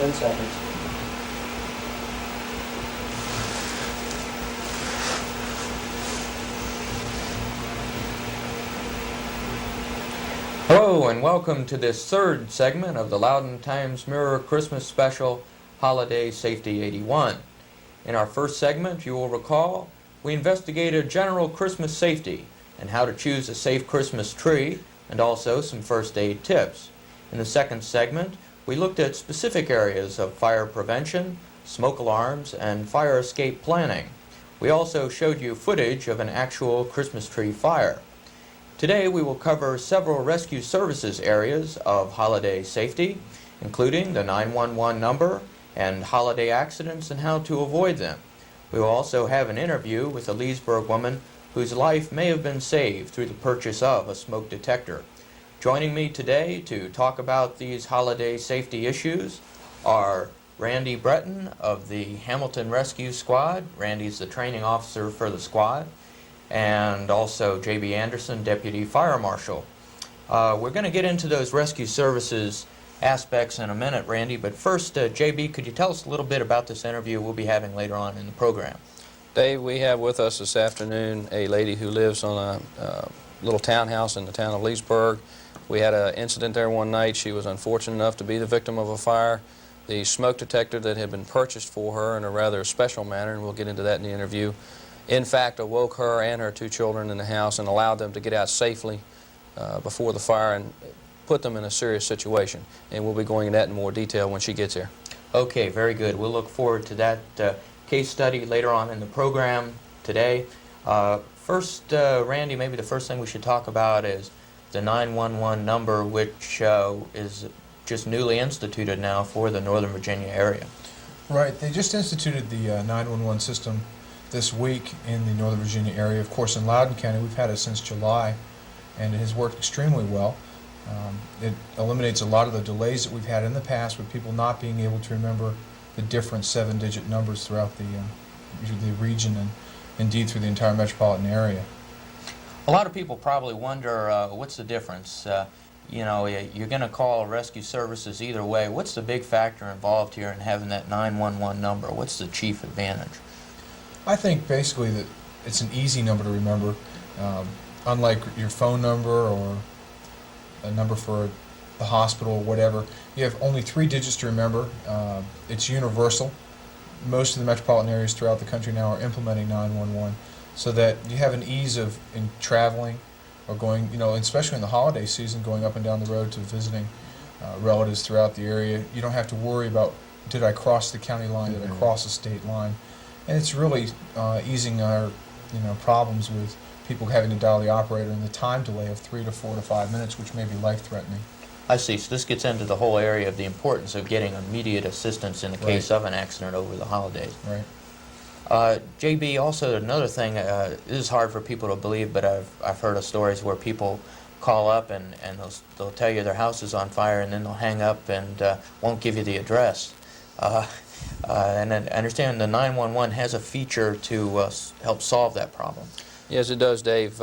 10 seconds. Hello and welcome to this third segment of the Loudoun Times-Mirror Christmas Special Holiday Safety 81. In our first segment, you will recall, we investigated general Christmas safety and how to choose a safe Christmas tree and also some first aid tips. In the second segment, we looked at specific areas of fire prevention, smoke alarms, and fire escape planning. We also showed you footage of an actual Christmas tree fire. Today we will cover several rescue services areas of holiday safety, including the 911 number and holiday accidents and how to avoid them. We will also have an interview with a Leesburg woman whose life may have been saved through the purchase of a smoke detector. Joining me today to talk about these holiday safety issues are Randy Breton of the Hamilton Rescue Squad. Randy's the training officer for the squad. And also J.B. Anderson, Deputy Fire Marshal. We're going to get into those rescue services aspects in a minute, Randy, but first, J.B., could you tell us a little bit about this interview we'll be having later on in the program? Dave, we have with us this afternoon a lady who lives on a little townhouse in the town of Leesburg. We had an incident there one night. She was unfortunate enough to be the victim of a fire. The smoke detector that had been purchased for her in a rather special manner, and we'll get into that in the interview, in fact awoke her and her two children in the house and allowed them to get out safely before the fire and put them in a serious situation. And we'll be going into that in more detail when she gets here. Okay, very good. We'll look forward to that case study later on in the program today. First, Randy, maybe the first thing we should talk about is the 911 number, which is just newly instituted now for the Northern Virginia area. Right. They just instituted the 911 system this week in the Northern Virginia area. Of course, in Loudoun County, we've had it since July, and it has worked extremely well. It eliminates a lot of the delays that we've had in the past with people not being able to remember the different 7-digit numbers throughout the region and indeed through the entire metropolitan area. A lot of people probably wonder what's the difference. You know, you're going to call rescue services either way. What's the big factor involved here in having that 911 number? What's the chief advantage? I think basically that it's an easy number to remember. Unlike your phone number or a number for the hospital or whatever, you have only 3 digits to remember. It's universal. Most of the metropolitan areas throughout the country now are implementing 911 so that you have an ease of in traveling or going, you know, especially in the holiday season, going up and down the road to visiting relatives throughout the area. You don't have to worry about, did I cross the county line, did I cross the state line? And it's really easing our, problems with people having to dial the operator and the time delay of 3 to 4 to 5 minutes, which may be life-threatening. I see. So this gets into the whole area of the importance of getting immediate assistance in the case of an accident over the holidays. Right. JB, also another thing, this is hard for people to believe, but I've heard of stories where people call up and they'll tell you their house is on fire, and then they'll hang up and won't give you the address. And I understand the 911 has a feature to help solve that problem. Yes, it does, Dave.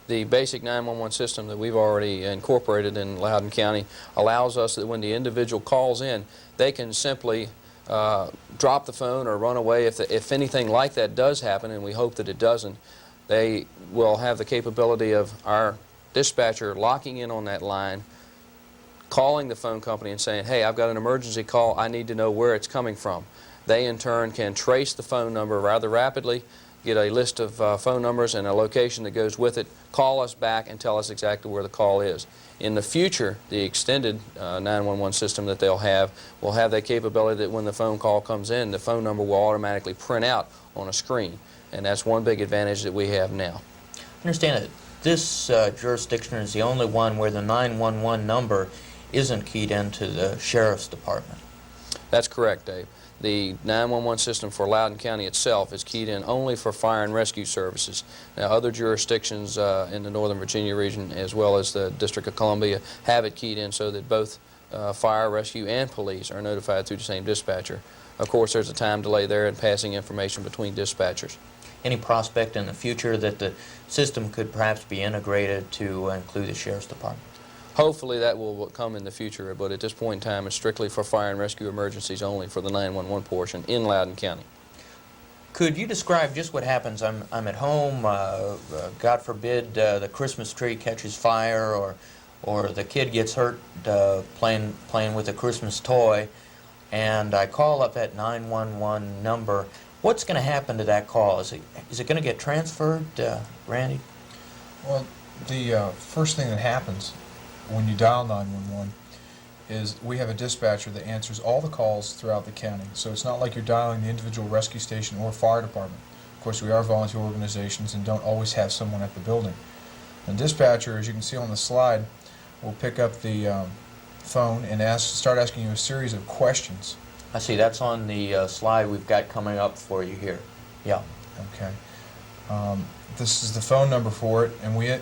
The basic 911 system that we've already incorporated in Loudoun County allows us that when the individual calls in, they can simply drop the phone or run away. If anything like that does happen, and we hope that it doesn't, they will have the capability of our dispatcher locking in on that line, calling the phone company and saying, hey, I've got an emergency call, I need to know where it's coming from. They in turn can trace the phone number rather rapidly, get a list of phone numbers and a location that goes with it, call us back and tell us exactly where the call is. In the future, the extended 911 system that they'll have will have that capability that when the phone call comes in, the phone number will automatically print out on a screen. And that's one big advantage that we have now. I understand that this jurisdiction is the only one where the 911 number isn't keyed into the Sheriff's Department. That's correct, Dave. The 911 system for Loudoun County itself is keyed in only for fire and rescue services. Now, other jurisdictions in the Northern Virginia region, as well as the District of Columbia, have it keyed in so that both fire, rescue, and police are notified through the same dispatcher. Of course, there's a time delay there in passing information between dispatchers. Any prospect in the future that the system could perhaps be integrated to include the Sheriff's Department? Hopefully that will come in the future, but at this point in time it's strictly for fire and rescue emergencies only for the 911 portion in Loudoun County. Could you describe just what happens? I'm at home, God forbid the Christmas tree catches fire, or the kid gets hurt playing with a Christmas toy, and I call up that 911 number. What's going to happen to that call? Is it going to get transferred, Randy? Well, the first thing that happens when you dial 911 is we have a dispatcher that answers all the calls throughout the county. So it's not like you're dialing the individual rescue station or fire department. Of course, we are volunteer organizations and don't always have someone at the building. The dispatcher, as you can see on the slide, will pick up the phone and start asking you a series of questions. I see. That's on the slide we've got coming up for you here. Yeah. Okay. This is the phone number for it, and we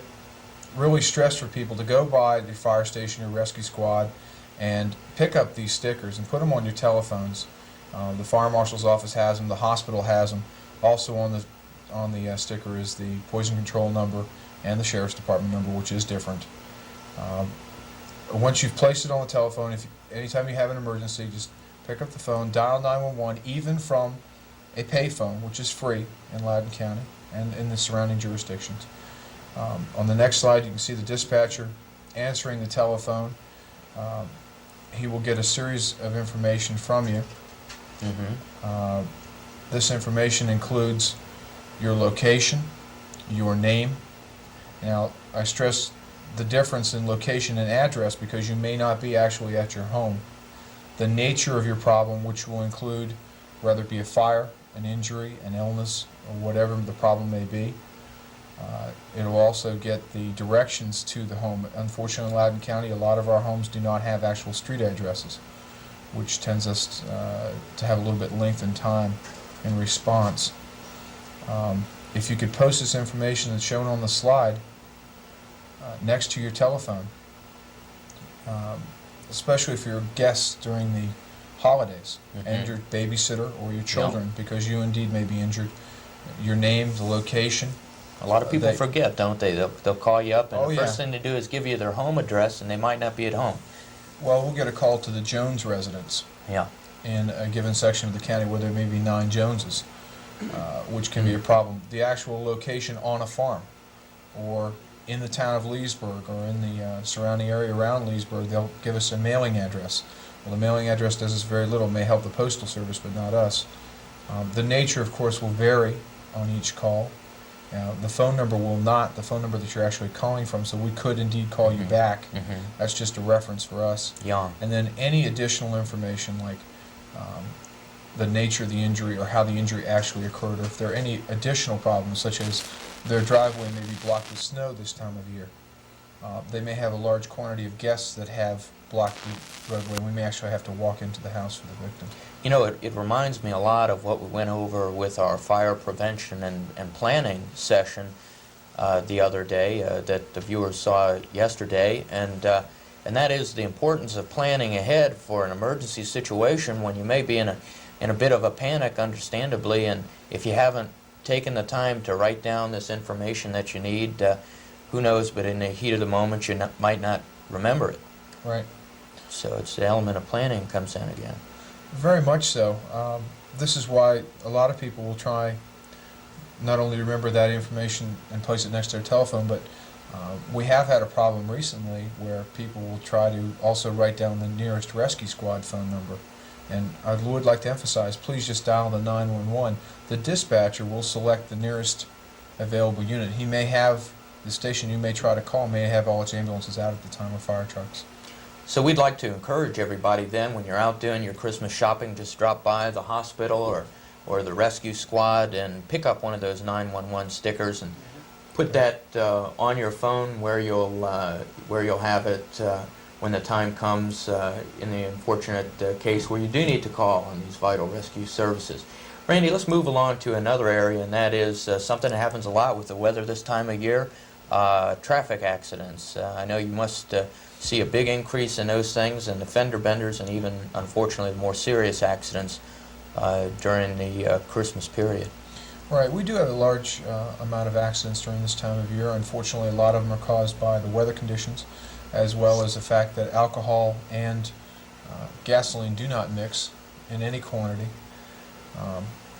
really stress for people to go by the fire station or rescue squad and pick up these stickers and put them on your telephones. The fire marshal's office has them. The hospital has them. Also on the sticker is the poison control number and the sheriff's department number, which is different. Once you've placed it on the telephone, anytime you have an emergency, just pick up the phone, dial 911, even from a payphone, which is free in Loudoun County and in the surrounding jurisdictions. On the next slide, you can see the dispatcher answering the telephone. He will get a series of information from you. Mm-hmm. This information includes your location, your name. Now, I stress the difference in location and address because you may not be actually at your home. The nature of your problem, which will include whether it be a fire, an injury, an illness, or whatever the problem may be. It will also get the directions to the home. Unfortunately, in Loudoun County, a lot of our homes do not have actual street addresses, which tends us to have a little bit lengthened time in response. If you could post this information that's shown on the slide next to your telephone, especially if you're guests during the holidays, Mm-hmm. and your babysitter or your children, because you indeed may be injured. Your name, the location. A lot of people forget, don't they? They'll call you up, and Oh, the yeah. first thing they do is give you their home address, and they might not be at home. Well, we'll get a call to the Jones residence Yeah. in a given section of the county where there may be 9 Joneses, which can be a problem. The actual location on a farm or in the town of Leesburg or in the surrounding area around Leesburg, they'll give us a mailing address. Well, the mailing address does us very little, may help the postal service, but not us. The nature, of course, will vary on each call. The phone number will not, the phone number that you're actually calling from, so we could indeed call you back. Mm-hmm. That's just a reference for us. Yeah. And then any additional information like the nature of the injury or how the injury actually occurred, or if there are any additional problems, such as their driveway may be blocked with snow this time of year. They may have a large quantity of guests that have blocked the roadway. We may actually have to walk into the house for the victim. You know, it reminds me a lot of what we went over with our fire prevention and planning session the other day that the viewers saw yesterday, and that is the importance of planning ahead for an emergency situation when you may be in a bit of a panic, understandably, and if you haven't taken the time to write down this information that you need, who knows, but in the heat of the moment you might not remember it. Right. So it's the element of planning comes in again. Very much so. This is why a lot of people will try not only to remember that information and place it next to their telephone, but we have had a problem recently where people will try to also write down the nearest rescue squad phone number. And I would like to emphasize, please just dial the 911. The dispatcher will select the nearest available unit. He may have, the station you may try to call may have all its ambulances out at the time, or fire trucks. So we'd like to encourage everybody then, when you're out doing your Christmas shopping, just drop by the hospital or the rescue squad and pick up one of those 911 stickers and put that on your phone where you'll have it when the time comes in the unfortunate case where you do need to call on these vital rescue services. Randy, let's move along to another area, and that is something that happens a lot with the weather this time of year, traffic accidents. I know you must see a big increase in those things, and the fender benders, and even, unfortunately, more serious accidents during the Christmas period. Right, we do have a large amount of accidents during this time of year. Unfortunately, a lot of them are caused by the weather conditions. as well as the fact that alcohol and gasoline do not mix in any quantity.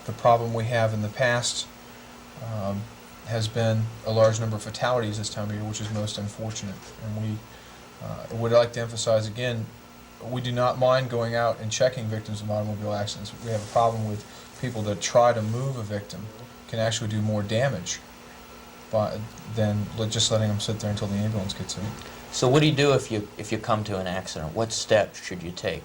The problem we have in the past has been a large number of fatalities this time of year, which is most unfortunate. And we would like to emphasize again, we do not mind going out and checking victims of automobile accidents. We have a problem with people that try to move a victim can actually do more damage than just letting them sit there until the ambulance gets here. So what do you do if you come to an accident? What steps should you take?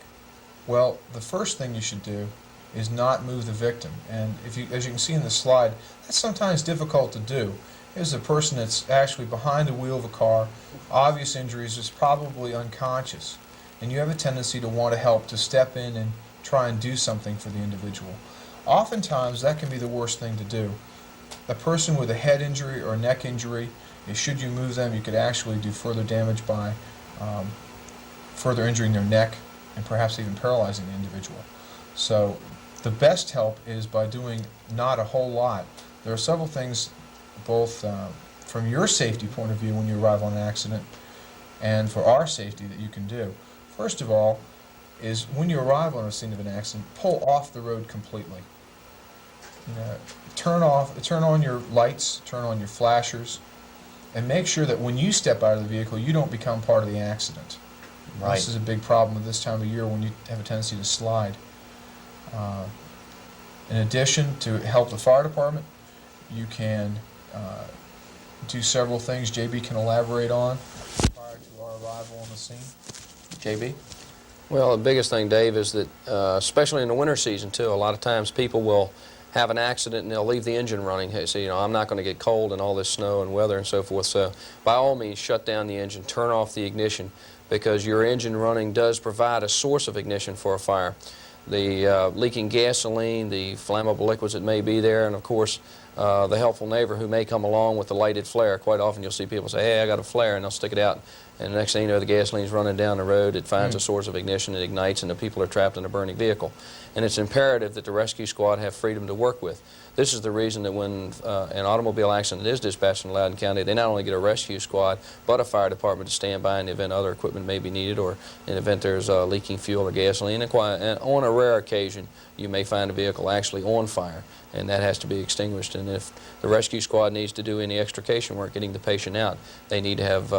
Well, the first thing you should do is not move the victim. And as you can see in the slide, that's sometimes difficult to do. Here's a person that's actually behind the wheel of a car, obvious injuries, is probably unconscious. And you have a tendency to want to help, to step in and try and do something for the individual. Oftentimes, that can be the worst thing to do. A person with a head injury or a neck injury, should you move them, you could actually do further damage by further injuring their neck and perhaps even paralyzing the individual. So the best help is by doing not a whole lot. There are several things, both from your safety point of view when you arrive on an accident and for our safety, that you can do. First of all is when you arrive on a scene of an accident, pull off the road completely. Turn on your lights, turn on your flashers, and make sure that when you step out of the vehicle, you don't become part of the accident. Right. This is a big problem at this time of year when you have a tendency to slide. In addition, to help the fire department, you can do several things JB can elaborate on prior to our arrival on the scene. JB? Well, the biggest thing, Dave, is that especially in the winter season too, a lot of times people will have an accident and they'll leave the engine running. Hey, so, I'm not going to get cold in all this snow and weather and so forth. So by all means, shut down the engine, turn off the ignition, because your engine running does provide a source of ignition for a fire. The leaking gasoline, the flammable liquids that may be there, and of course the helpful neighbor who may come along with the lighted flare. Quite often you'll see people say, hey, I got a flare, and they'll stick it out, and the next thing you know, the gasoline's running down the road, it finds a source of ignition, it ignites, and the people are trapped in a burning vehicle. And it's imperative that the rescue squad have freedom to work with. This is the reason that when an automobile accident is dispatched in Loudoun County, they not only get a rescue squad, but a fire department to stand by in the event other equipment may be needed, or in the event there's leaking fuel or gasoline. And on a rare occasion, you may find a vehicle actually on fire, and that has to be extinguished. And if the rescue squad needs to do any extrication work, getting the patient out, they need to have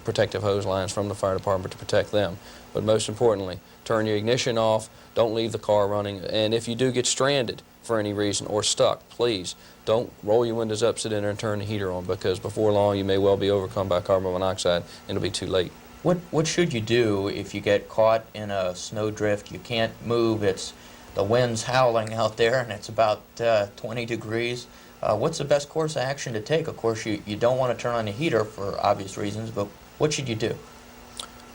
protective hose lines from the fire department to protect them. But most importantly, turn your ignition off, don't leave the car running, and if you do get stranded for any reason or stuck, please don't roll your windows up, sit in there and turn the heater on, because before long you may well be overcome by carbon monoxide and it'll be too late. What should you do if you get caught in a snowdrift? You can't move, the wind's howling out there and it's about 20 degrees. What's the best course of action to take? Of course, you don't want to turn on the heater for obvious reasons, but what should you do?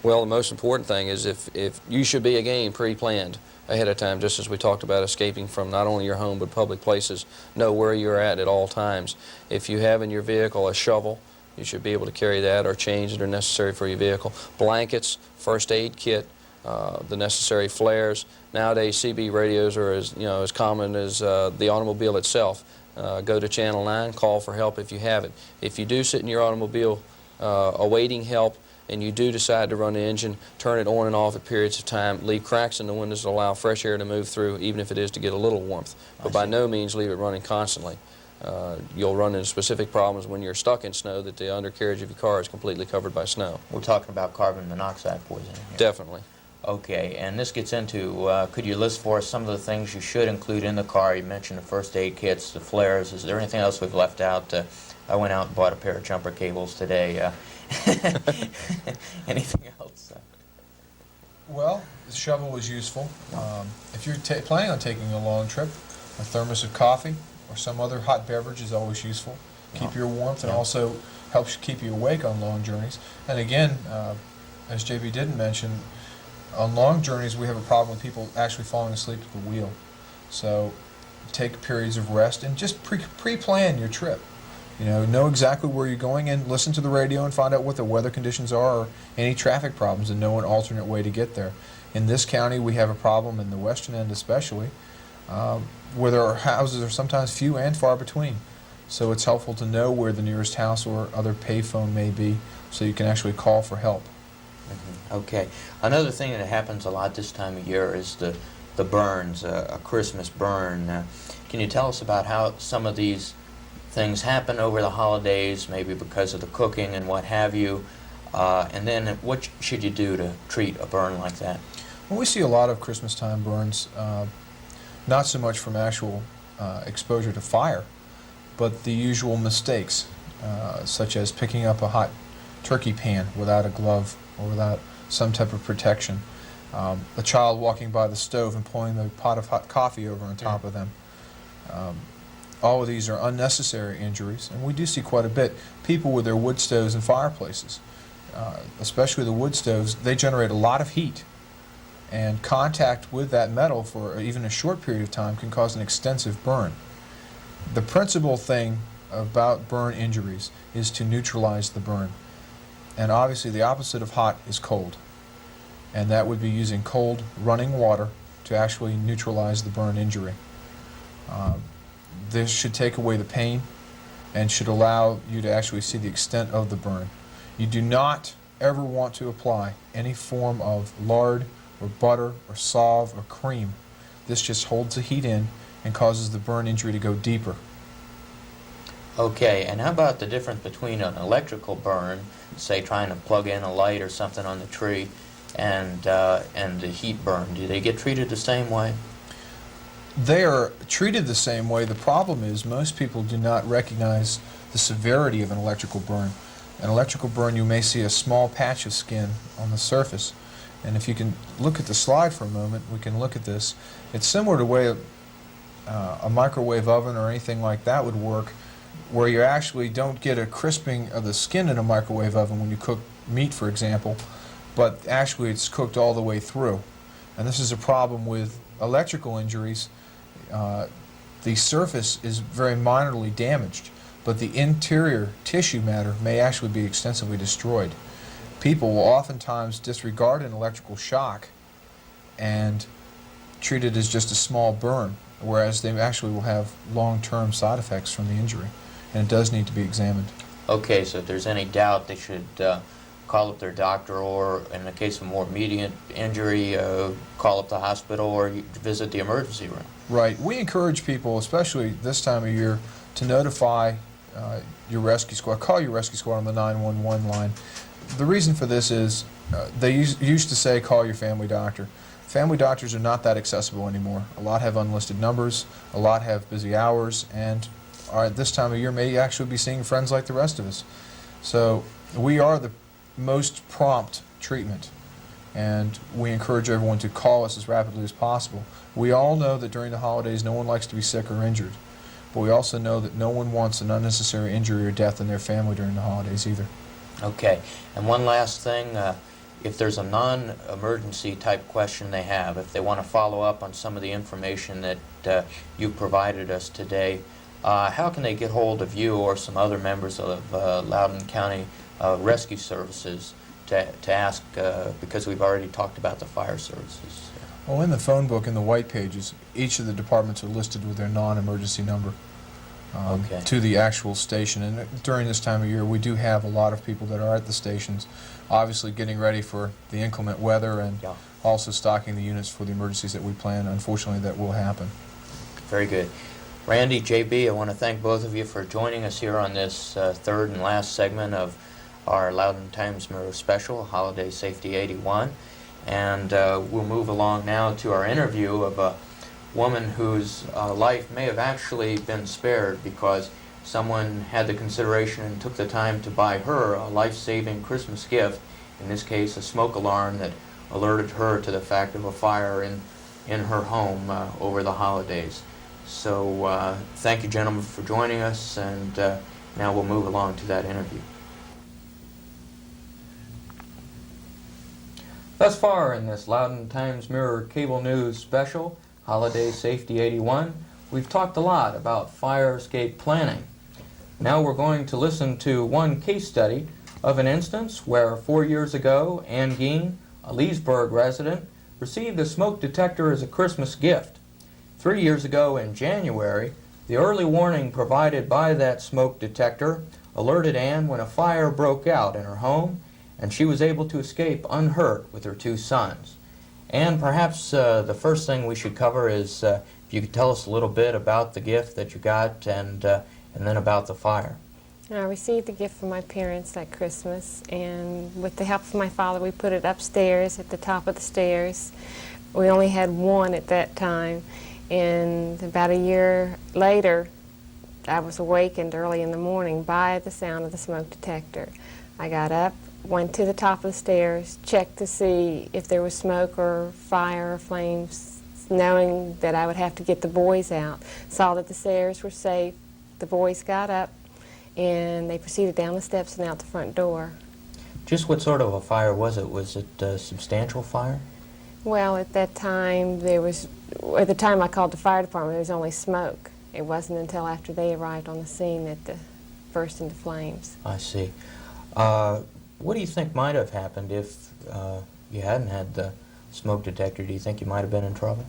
Well, the most important thing is if you should be, again, pre-planned ahead of time, just as we talked about escaping from not only your home but public places. Know where you're at all times. If you have in your vehicle a shovel, you should be able to carry that, or chains that are necessary for your vehicle. Blankets, first aid kit, the necessary flares. Nowadays, CB radios are as common as the automobile itself. Go to Channel 9, call for help if you have it. If you do sit in your automobile awaiting help, and you do decide to run the engine, turn it on and off at periods of time. Leave cracks in the windows to allow fresh air to move through, even if it is to get a little warmth. But by no means leave it running constantly. You'll run into specific problems when you're stuck in snow, that the undercarriage of your car is completely covered by snow. We're talking about carbon monoxide poisoning here. Definitely. Okay, and this gets into, could you list for us some of the things you should include in the car? You mentioned the first aid kits, the flares. Is there anything else we've left out? I went out and bought a pair of jumper cables today. Anything else? Well, the shovel was useful. If you're planning on taking a long trip, a thermos of coffee or some other hot beverage is always useful. Keep your warmth, and also helps keep you awake on long journeys. And again, as JB didn't mention, on long journeys we have a problem with people actually falling asleep at the wheel. So take periods of rest and just pre-plan your trip. Know exactly where you're going, and listen to the radio and find out what the weather conditions are, or any traffic problems, and know an alternate way to get there. In this county, we have a problem, in the western end especially, where there are houses are sometimes few and far between. So it's helpful to know where the nearest house or other payphone may be, so you can actually call for help. Okay. Another thing that happens a lot this time of year is the burns, a Christmas burn. Can you tell us about how some of these things happen over the holidays, maybe because of the cooking and what have you, and then what should you do to treat a burn like that? Well, we see a lot of Christmas time burns, not so much from actual exposure to fire, but the usual mistakes, such as picking up a hot turkey pan without a glove or without some type of protection, a child walking by the stove and pouring the pot of hot coffee over on top of them. All of these are unnecessary injuries, and we do see quite a bit. People with their wood stoves and fireplaces, especially the wood stoves, they generate a lot of heat, and contact with that metal for even a short period of time can cause an extensive burn. The principal thing about burn injuries is to neutralize the burn. And obviously the opposite of hot is cold. And that would be using cold running water to actually neutralize the burn injury. This should take away the pain and should allow you to actually see the extent of the burn. You do not ever want to apply any form of lard or butter or salve or cream. This just holds the heat in and causes the burn injury to go deeper. Okay, and how about the difference between an electrical burn, say trying to plug in a light or something on the tree, and the heat burn? Do they get treated the same way? They are treated the same way. The problem is most people do not recognize the severity of an electrical burn. An electrical burn, you may see a small patch of skin on the surface. And if you can look at the slide for a moment, we can look at this. It's similar to the way a microwave oven or anything like that would work, where you actually don't get a crisping of the skin in a microwave oven when you cook meat, for example, but actually it's cooked all the way through. And this is a problem with electrical injuries. The surface is very minorly damaged, but the interior tissue matter may actually be extensively destroyed. People will oftentimes disregard an electrical shock and treat it as just a small burn, whereas they actually will have long-term side effects from the injury, and it does need to be examined. Okay, so if there's any doubt, they should call up their doctor, or in the case of more immediate injury, call up the hospital or visit the emergency room. Right. We encourage people, especially this time of year, to notify your rescue squad. Call your rescue squad on the 911 line. The reason for this is they used to say call your family doctor. Family doctors are not that accessible anymore. A lot have unlisted numbers, a lot have busy hours, and at this time of year may actually be seeing friends like the rest of us. So we are the most prompt treatment, and we encourage everyone to call us as rapidly as possible. We all know that during the holidays no one likes to be sick or injured, but we also know that no one wants an unnecessary injury or death in their family during the holidays either. Okay, and one last thing, if there's a non-emergency type question they have, if they want to follow up on some of the information that you provided us today, how can they get hold of you or some other members of Loudoun County Rescue Services to ask, because we've already talked about the fire services? Well, in the phone book, in the white pages, each of the departments are listed with their non-emergency number Okay. to the actual station. And during this time of year, we do have a lot of people that are at the stations, obviously getting ready for the inclement weather and Yeah. also stocking the units for the emergencies that we plan. Unfortunately, that will happen. Very good. Randy, JB, I want to thank both of you for joining us here on this third and last segment of our Loudoun Times-Mirror special, Holiday Safety 81. And we'll move along now to our interview of a woman whose life may have actually been spared because someone had the consideration and took the time to buy her a life-saving Christmas gift, in this case a smoke alarm that alerted her to the fact of a fire in her home over the holidays. So thank you, gentlemen, for joining us, and now we'll move along to that interview. Thus far in this Loudoun Times-Mirror Cable News special, Holiday Safety 81, we've talked a lot about fire escape planning. Now we're going to listen to one case study of an instance where 4 years ago, Ann Geen, a Leesburg resident, received a smoke detector as a Christmas gift. 3 years ago in January, the early warning provided by that smoke detector alerted Ann when a fire broke out in her home, and she was able to escape unhurt with her 2 sons. And perhaps the first thing we should cover is if you could tell us a little bit about the gift that you got and then about the fire. I received a gift from my parents at Christmas, and with the help of my father, we put it upstairs at the top of the stairs. We only had one at that time, and about a year later, I was awakened early in the morning by the sound of the smoke detector. I got up, went to the top of the stairs, checked to see if there was smoke or fire or flames, knowing that I would have to get the boys out. Saw that the stairs were safe. The boys got up, and they proceeded down the steps and out the front door. Just what sort of a fire was it? Was it a substantial fire? Well, at that time, at the time I called the fire department, there was only smoke. It wasn't until after they arrived on the scene that it burst into flames. I see. What do you think might have happened if you hadn't had the smoke detector? Do you think you might have been in trouble?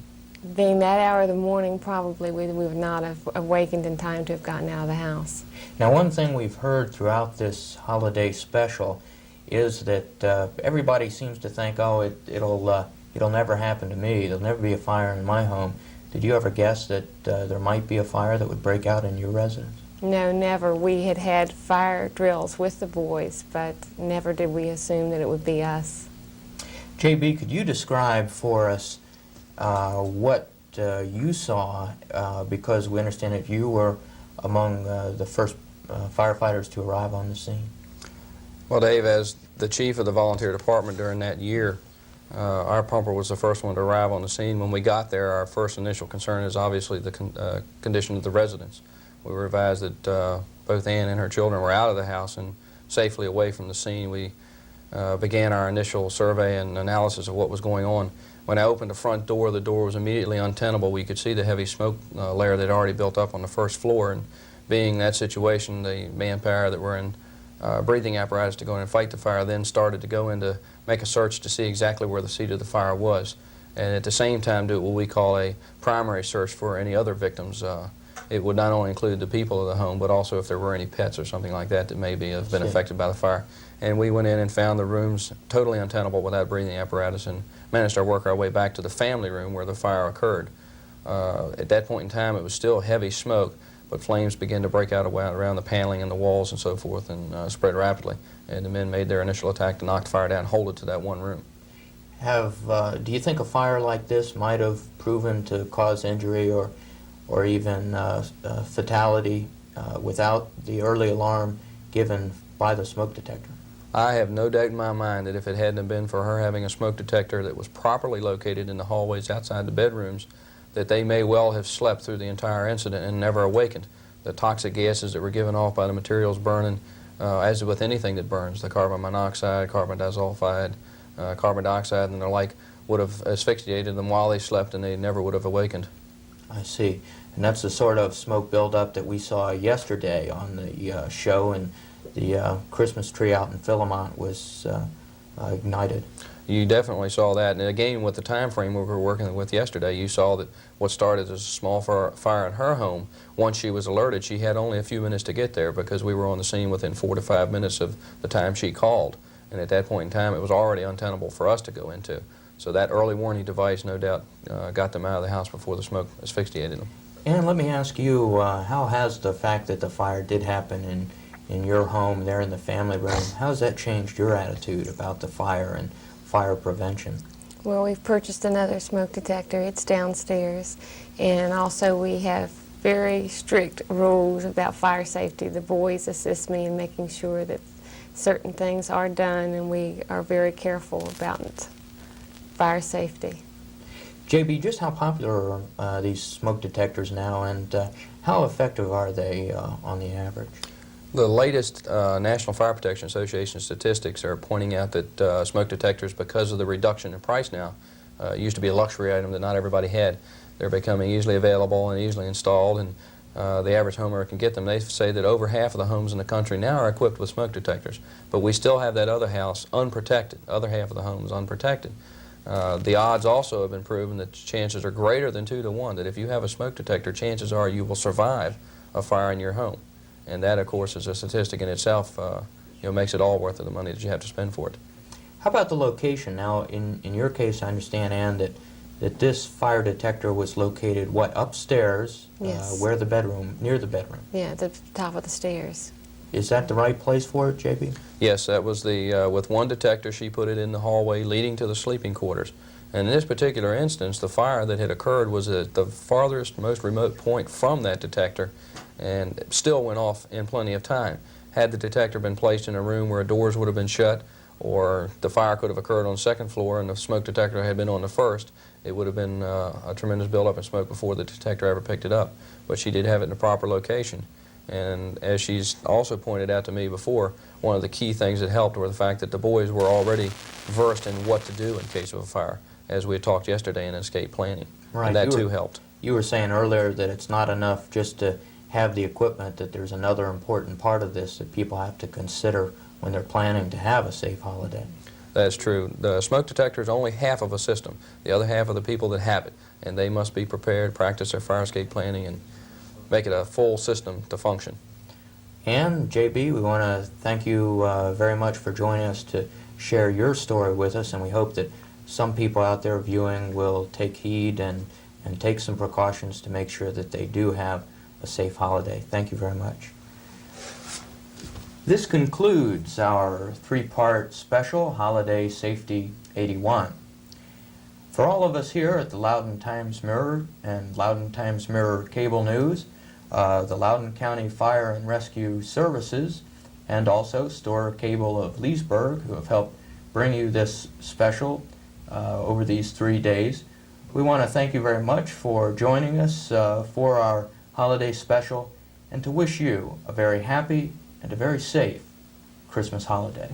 Being that hour of the morning, probably we would not have awakened in time to have gotten out of the house. Now, one thing we've heard throughout this holiday special is that everybody seems to think, oh, it'll never happen to me. There'll never be a fire in my home. Did you ever guess that there might be a fire that would break out in your residence? No, never. We had had fire drills with the boys, but never did we assume that it would be us. J.B., could you describe for us what you saw, because we understand that you were among the first firefighters to arrive on the scene? Well, Dave, as the chief of the volunteer department during that year, our pumper was the first one to arrive on the scene. When we got there, our first initial concern is obviously the condition of the residents. We were advised that both Ann and her children were out of the house and safely away from the scene. We began our initial survey and analysis of what was going on. When I opened the front door, the door was immediately untenable. We could see the heavy smoke layer that had already built up on the first floor, and being that situation, the manpower that were in breathing apparatus to go in and fight the fire then started to go in to make a search to see exactly where the seat of the fire was, and at the same time do what we call a primary search for any other victims. It would not only include the people of the home, but also if there were any pets or something like that that maybe have been affected by the fire. And we went in and found the rooms totally untenable without breathing apparatus and managed to work our way back to the family room where the fire occurred. At that point in time, it was still heavy smoke, but flames began to break out around the paneling and the walls and so forth and spread rapidly. And the men made their initial attack to knock the fire down and hold it to that one room. Do you think a fire like this might have proven to cause injury or even fatality without the early alarm given by the smoke detector? I have no doubt in my mind that if it hadn't been for her having a smoke detector that was properly located in the hallways outside the bedrooms, that they may well have slept through the entire incident and never awakened. The toxic gases that were given off by the materials burning, as with anything that burns, the carbon monoxide, carbon disulfide, carbon dioxide and the like, would have asphyxiated them while they slept and they never would have awakened. I see. And that's the sort of smoke buildup that we saw yesterday on the show, and the Christmas tree out in Philemont was ignited. You definitely saw that, and again with the time frame we were working with yesterday, you saw that what started as a small fire in her home, once she was alerted, she had only a few minutes to get there because we were on the scene within 4 to 5 minutes of the time she called, and at that point in time it was already untenable for us to go into. So that early warning device no doubt got them out of the house before the smoke asphyxiated them. And let me ask you, how has the fact that the fire did happen in your home there in the family room, how has that changed your attitude about the fire and fire prevention? Well, we've purchased another smoke detector. It's downstairs. And also we have very strict rules about fire safety. The boys assist me in making sure that certain things are done, and we are very careful about fire safety. JB, just how popular are these smoke detectors now, and how effective are they on the average? The latest National Fire Protection Association statistics are pointing out that smoke detectors, because of the reduction in price now, used to be a luxury item that not everybody had. They're becoming easily available and easily installed, and the average homeowner can get them. They say that over half of the homes in the country now are equipped with smoke detectors, but we still have that other house unprotected, other half of the homes unprotected. The odds also have been proven that chances are greater than 2 to 1, that if you have a smoke detector, chances are you will survive a fire in your home. And that, of course, is a statistic in itself makes it all worth it, the money that you have to spend for it. How about the location? Now, in your case, I understand, Ann, that this fire detector was located, what, upstairs? Yes. Where the bedroom, near the bedroom. Yeah, at the top of the stairs. Is that the right place for it, JB? Yes, that was the, with one detector, she put it in the hallway leading to the sleeping quarters. And in this particular instance, the fire that had occurred was at the farthest, most remote point from that detector, and it still went off in plenty of time. Had the detector been placed in a room where doors would have been shut, or the fire could have occurred on the second floor and the smoke detector had been on the first, it would have been a tremendous buildup of smoke before the detector ever picked it up. But she did have it in the proper location. And as she's also pointed out to me before, one of the key things that helped were the fact that the boys were already versed in what to do in case of a fire, as we had talked yesterday in escape planning. Right. And that too helped. You were saying earlier that it's not enough just to have the equipment, that there's another important part of this that people have to consider when they're planning to have a safe holiday. That's true. The smoke detector is only half of a system. The other half are the people that have it, and they must be prepared, practice their fire escape planning, and make it a full system to function. And JB, we want to thank you very much for joining us to share your story with us, and we hope that some people out there viewing will take heed and take some precautions to make sure that they do have a safe holiday. Thank you very much. This concludes our three-part special, Holiday Safety 81. For all of us here at the Loudoun Times-Mirror and Loudoun Times-Mirror Cable News, the Loudoun County Fire and Rescue Services, and also Store Cable of Leesburg, who have helped bring you this special over these 3 days. We want to thank you very much for joining us for our holiday special, and to wish you a very happy and a very safe Christmas holiday.